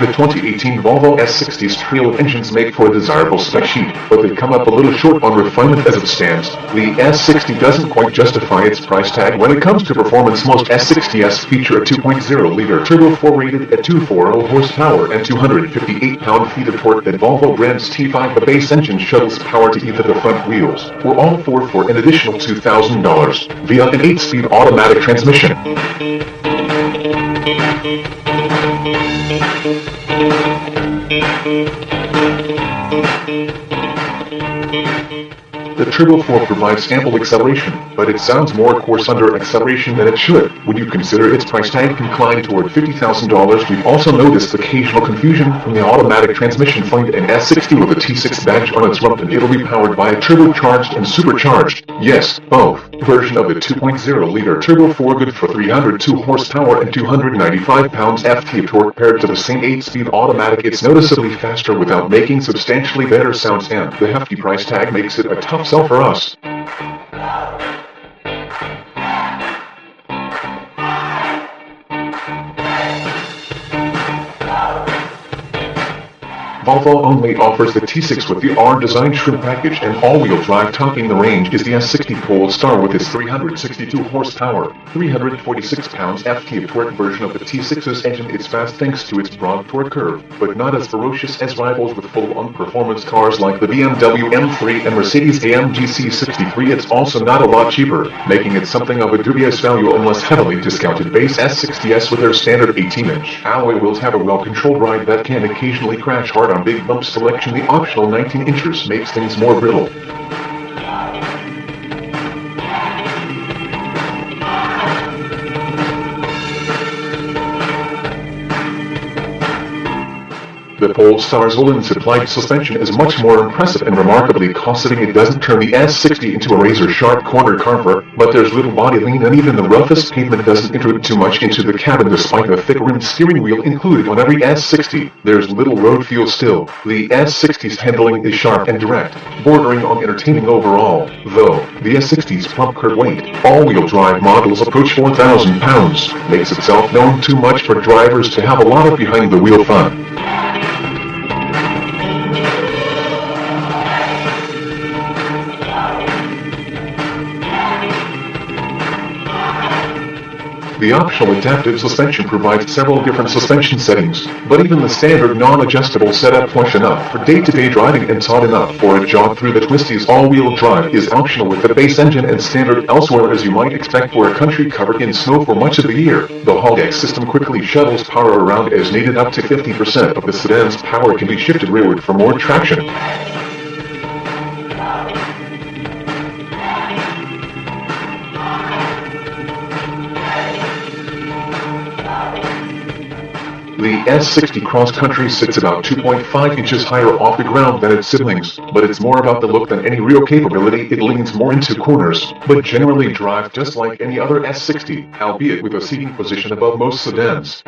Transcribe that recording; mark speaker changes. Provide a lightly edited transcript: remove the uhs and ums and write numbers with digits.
Speaker 1: The 2018 Volvo S60's trio of engines make for a desirable spec sheet, but they come up a little short on refinement as it stands. The S60 doesn't quite justify its price tag when it comes to performance. Most S60s feature a 2.0-liter turbo 4 rated at 240 horsepower and 258 pound-feet of torque. That Volvo brand's T5, the base engine, shuttles power to either the front wheels or all four for an additional $2,000 via an 8-speed automatic transmission. The Turbo 4 provides ample acceleration, but it sounds more coarse under acceleration than it should. Would you consider its price tag inclined toward $50,000? We've also noticed occasional confusion from the automatic transmission. Find an S60 with a T6 badge on its rump and it'll be powered by a turbocharged and supercharged, yes, both, version of the 2.0-liter Turbo 4, good for 302 horsepower and 295 pounds-ft of torque. Paired to the same 8-speed automatic, it's noticeably faster without making substantially better sounds, and the hefty price tag makes it a tough sell for us. Volvo only offers the T6 with the R-Design trim package and all-wheel drive. Topping the range is the S60 Polestar with its 362 horsepower, 346 pounds-ft of torque version of the T6's engine. It's fast thanks to its broad torque curve, but not as ferocious as rivals with full-on performance cars like the BMW M3 and Mercedes-AMG C63. It's also not a lot cheaper, making it something of a dubious value unless heavily discounted. Base S60s with their standard 18-inch alloy wheels have a well-controlled ride that can occasionally crash hard on big bump selection. The optional 19-inchers makes things more brittle. The Polestar's Olin-supplied suspension is much more impressive and remarkably cost-saving. It doesn't turn the S60 into a razor-sharp corner carver, but there's little body lean, and even the roughest pavement doesn't intrude too much into the cabin. Despite the thick-rimmed steering wheel included on every S60, there's little road feel still. The S60's handling is sharp and direct, bordering on entertaining overall, though the S60's plump curb weight, all-wheel drive models approach 4,000 pounds, makes itself known too much for drivers to have a lot of behind-the-wheel fun. The optional adaptive suspension provides several different suspension settings, but even the standard non-adjustable setup, plush enough for day-to-day driving and taut enough for a jog through the twisties, all-wheel drive is optional with the base engine and standard elsewhere, as you might expect for a country covered in snow for much of the year. The Haldex system quickly shuttles power around as needed. Up to 50% of the sedan's power can be shifted rearward for more traction. The S60 Cross Country sits about 2.5 inches higher off the ground than its siblings, but it's more about the look than any real capability. It leans more into corners, but generally drives just like any other S60, albeit with a seating position above most sedans.